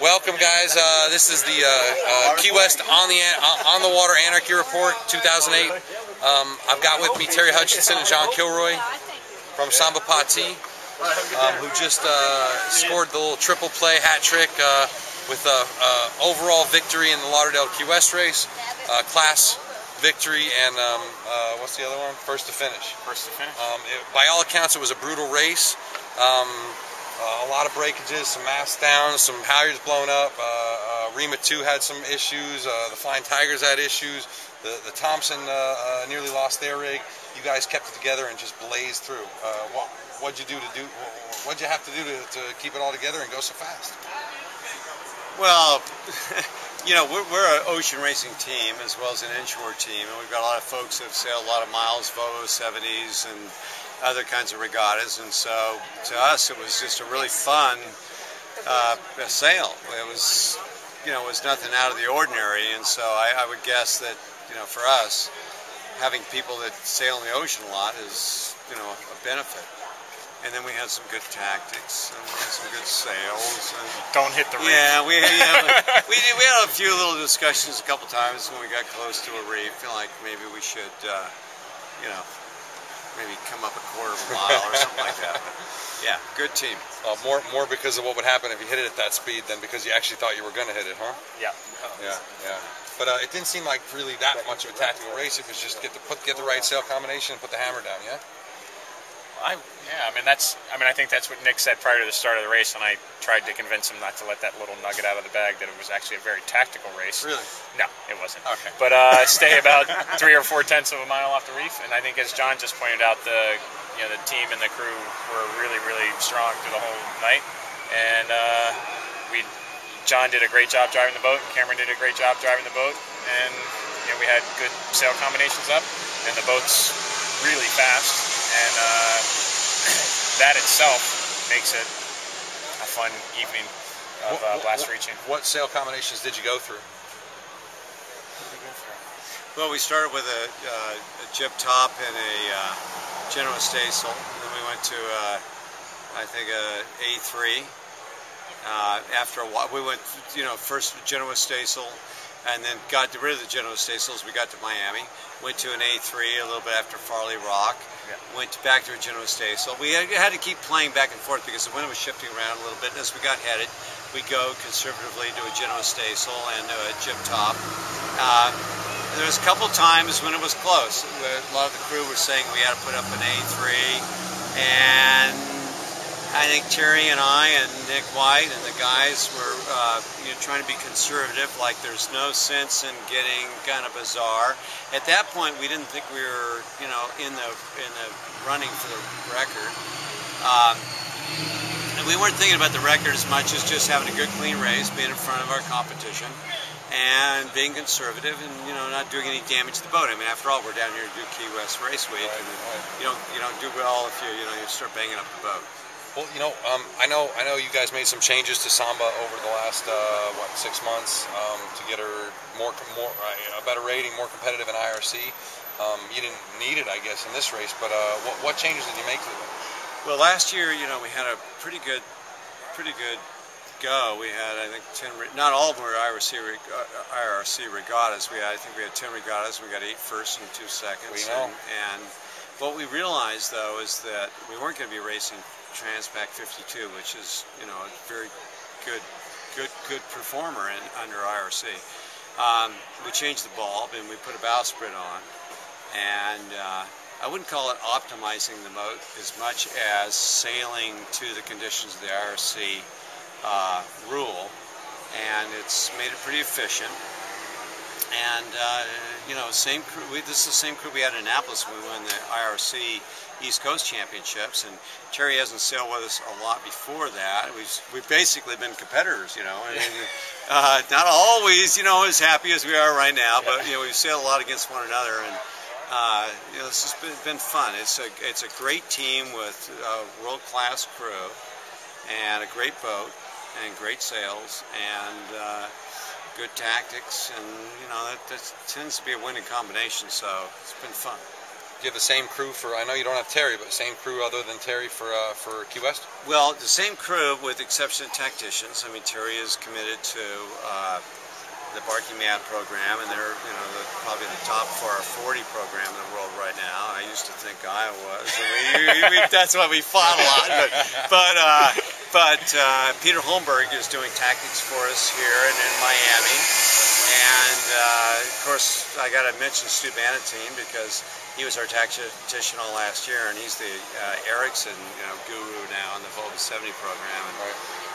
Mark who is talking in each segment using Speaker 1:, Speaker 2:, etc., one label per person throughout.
Speaker 1: Welcome, guys. This is the Key West on the Water Anarchy Report 2008. I've got with me Terry Hutchinson and John Kilroy from Samba who just scored the little triple play hat trick with overall victory in the Lauderdale Key West race, class victory, and what's the other one? First to finish.
Speaker 2: First to finish.
Speaker 1: By all accounts, it was a brutal race. A lot of breakages, some masts down, some halyards blown up. Rima 2 had some issues. The Flying Tigers had issues. The Thompson nearly lost their rig. You guys kept it together and just blazed through. What'd you What'd you have to do to keep it all together and go so fast?
Speaker 3: Well, you know, we're an ocean racing team as well as an inshore team, and we've got a lot of folks that have sailed a lot of miles, Volvo 70s, and other kinds of regattas, and so to us it was just a really fun sail. It was, you know, it was nothing out of the ordinary, and so I would guess that, you know, for us, having people that sail in the ocean a lot is, you know, a benefit. And then we had some good tactics, and we had some good sails. And
Speaker 2: don't hit the reef.
Speaker 3: Yeah, we had a few little discussions a couple times when we got close to a reef. Feel like maybe we should, you know, maybe come up a quarter of a mile or something like that. But yeah, good team.
Speaker 1: More because of what would happen if you hit it at that speed than because you actually thought you were going to hit it, huh?
Speaker 2: Yeah.
Speaker 1: Yeah. But it didn't seem like really that much of a tactical race. It was just get the right sail combination and put the hammer down. Yeah.
Speaker 2: I think that's what Nick said prior to the start of the race, and I tried to convince him not to let that little nugget out of the bag that it was actually a very tactical race.
Speaker 1: Really?
Speaker 2: No, it wasn't.
Speaker 1: Okay.
Speaker 2: But stay about 3 or 4 tenths of a mile off the reef, and I think, as John just pointed out, the team and the crew were really, really strong through the whole night, and John did a great job driving the boat, and Cameron did a great job driving the boat, and we had good sail combinations up, and the boat's really fast. And that itself makes it a fun evening of blast reaching.
Speaker 1: What sail combinations did you go through?
Speaker 3: Well, we started with a jib top and a general staysail. Then we went to, I think, a A3. After a while, we went, first general staysail, and then got rid of the general staysail as we got to Miami. Went to an A3 a little bit after Farley Rock.
Speaker 2: Yeah.
Speaker 3: Went back to a general staysail. We had to keep playing back and forth because the wind was shifting around a little bit. And as we got headed, we go conservatively to a general staysail and a jib top. There was a couple times when it was close. A lot of the crew were saying we had to put up an A3, and I think Terry and I and Nick White and the guys were trying to be conservative, like there's no sense in getting kind of bizarre. At that point, we didn't think we were, in the running for the record. And we weren't thinking about the record as much as just having a good, clean race, being in front of our competition, and being conservative, and not doing any damage to the boat. I mean, after all, we're down here to do Key West Race Week, and you don't do well if you start banging up the boat.
Speaker 1: Well, I know you guys made some changes to Samba over the last 6 months to get her a better rating, more competitive in IRC. You didn't need it, I guess, in this race, but what changes did you make to it?
Speaker 3: Well, last year, we had a pretty good go. We had, I think, 10. Not all of them were IRC regattas. I think we had 10 regattas. We got 8 firsts and 2 seconds.
Speaker 1: We know.
Speaker 3: And what we realized, though, is that we weren't going to be racing Transpac 52, which is, a very good performer under IRC. We changed the bulb and we put a bowsprit on, and I wouldn't call it optimizing the boat as much as sailing to the conditions of the IRC rule, and it's made it pretty efficient. And same crew. This is the same crew we had in Annapolis when we won the IRC East Coast Championships, and Terry hasn't sailed with us a lot before that. We've basically been competitors, and not always, as happy as we are right now, but we've sailed a lot against one another, and this has been fun. It's a great team with a world-class crew and a great boat and great sails and good tactics, and that tends to be a winning combination, so it's been fun.
Speaker 1: Do you have the same crew for? I know you don't have Terry, but same crew other than Terry for Key West.
Speaker 3: Well, the same crew with the exception of tacticians. I mean, Terry is committed to the Barking Mad program, and they're probably the top for our 40 program in the world right now. I used to think I was. That's why we fought a lot. But Peter Holmberg is doing tactics for us here and in Miami, and of course I got to mention Stu Bannatyne because he was our tactician all last year, and he's the Ericsson guru now in the Volvo 70 program.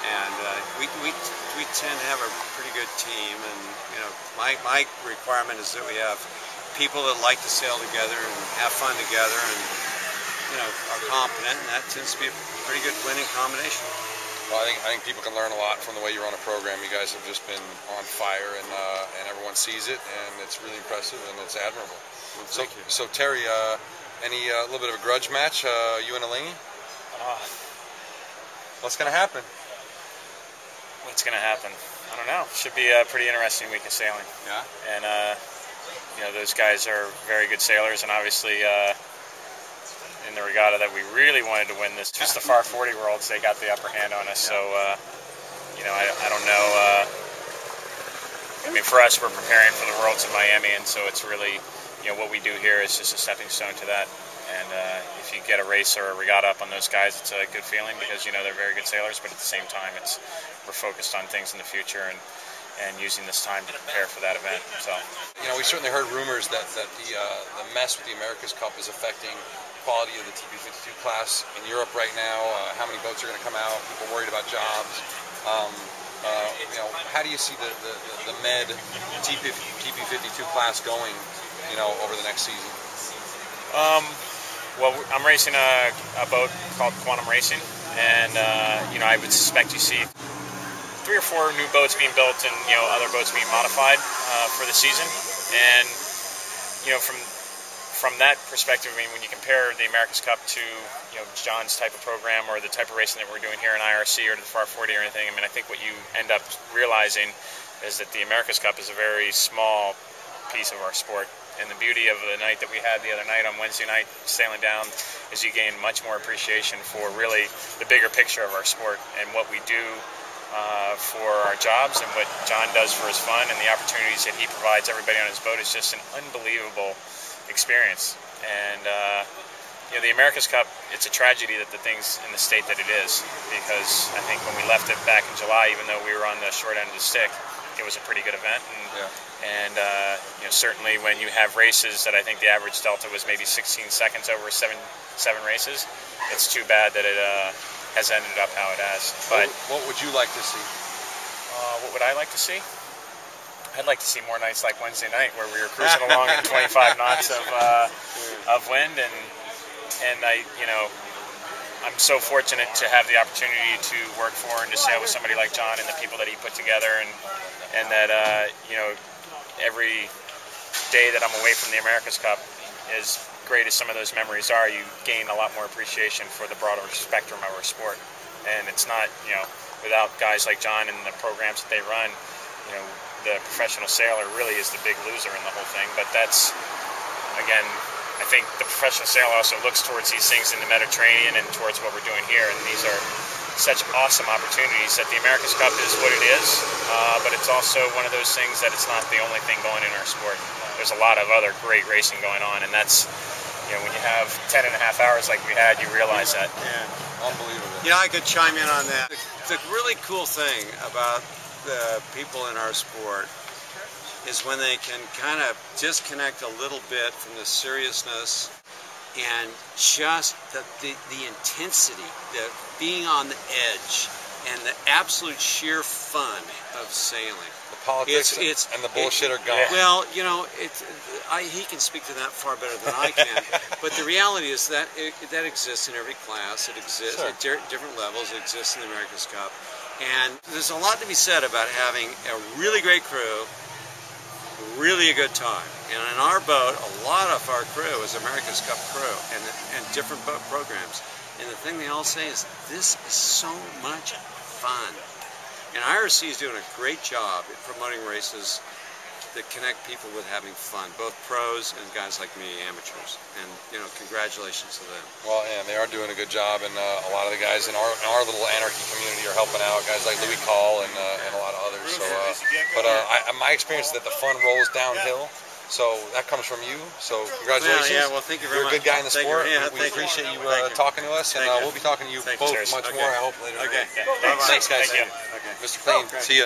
Speaker 3: And we tend to have a pretty good team, and my requirement is that we have people that like to sail together and have fun together, and are competent, and that tends to be a pretty good winning combination.
Speaker 1: Well, I think people can learn a lot from the way you run a program. You guys have just been on fire, and everyone sees it, and it's really impressive, and it's admirable.
Speaker 3: Well, thank you.
Speaker 1: So Terry, any little bit of a grudge match, you and Alingi? What's going to happen?
Speaker 2: What's going to happen? I don't know. Should be a pretty interesting week of sailing.
Speaker 3: Yeah.
Speaker 2: And those guys are very good sailors, and obviously in the regatta that we really wanted to win this, just the Far 40 Worlds, they got the upper hand on us. So I don't know. I mean, for us, we're preparing for the Worlds in Miami, and so it's really what we do here is just a stepping stone to that. And if you get a race or a regatta up on those guys, it's a good feeling because they're very good sailors. But at the same time, we're focused on things in the future and using this time to prepare for that event. So
Speaker 1: we certainly heard rumors that the mess with the America's Cup is affecting the quality of the TP52 class in Europe right now. How many boats are going to come out? People worried about jobs. How do you see the Med TP52 class going over the next season?
Speaker 2: Well, I'm racing a boat called Quantum Racing, and I would suspect you see 3 or 4 new boats being built and other boats being modified for the season. And from that perspective, I mean, when you compare the America's Cup to John's type of program or the type of racing that we're doing here in IRC or to the Far 40 or anything, I mean, I think what you end up realizing is that the America's Cup is a very small piece of our sport. And the beauty of the night that we had the other night on Wednesday night sailing down is you gain much more appreciation for really the bigger picture of our sport and what we do for our jobs and what John does for his fun and the opportunities that he provides everybody on his boat is just an unbelievable experience. And the America's Cup, it's a tragedy that the thing's in the state that it is, because I think when we left it back in July, even though we were on the short end of the stick, it was a pretty good event. And certainly when you have races that I think the average delta was maybe 16 seconds over seven races, it's too bad that it has ended up how it has. But
Speaker 1: what would you like to see?
Speaker 2: What would I like to see? I'd like to see more nights like Wednesday night where we were cruising along in 25 knots of wind, and I'm so fortunate to have the opportunity to work for and to sail with somebody like John and the people that he put together, and that every day that I'm away from the America's Cup, as great as some of those memories are, you gain a lot more appreciation for the broader spectrum of our sport. And it's not, without guys like John and the programs that they run, the professional sailor really is the big loser in the whole thing. But that's, again, I think the professional sailor also looks towards these things in the Mediterranean and towards what we're doing here, and these are such awesome opportunities that the America's Cup is what it is, but it's also one of those things that it's not the only thing going in our sport. There's a lot of other great racing going on, and that's, when you have 10.5 hours like we had, you realize that.
Speaker 3: Yeah, unbelievable. I could chime in on that. The really cool thing about the people in our sport is when they can kind of disconnect a little bit from the seriousness and just the intensity, the being on the edge, and the absolute sheer fun of sailing.
Speaker 1: The politics and the bullshit are gone.
Speaker 3: Well, he can speak to that far better than I can. But the reality is that that exists in every class. It exists at different levels. It exists in the America's Cup. And there's a lot to be said about having a really great crew, really a good time. And in our boat, a lot of our crew is America's Cup crew and different boat programs. And the thing they all say is, this is so much fun. And IRC is doing a great job at promoting races that connect people with having fun, both pros and guys like me, amateurs. And congratulations to them.
Speaker 1: Well, and they are doing a good job, and a lot of the guys in our little anarchy community are helping out. Guys like Louis Call and a lot of others. So, my experience is that the fun rolls downhill. So that comes from you. So congratulations.
Speaker 3: Well, thank you very
Speaker 1: much. You're a good guy in the sport. We
Speaker 3: appreciate
Speaker 1: you talking to us, and we'll be talking to you both much more, I hope, later.
Speaker 3: Okay.
Speaker 1: Thanks, guys.
Speaker 2: Thank you.
Speaker 1: Mr. Clean, see ya.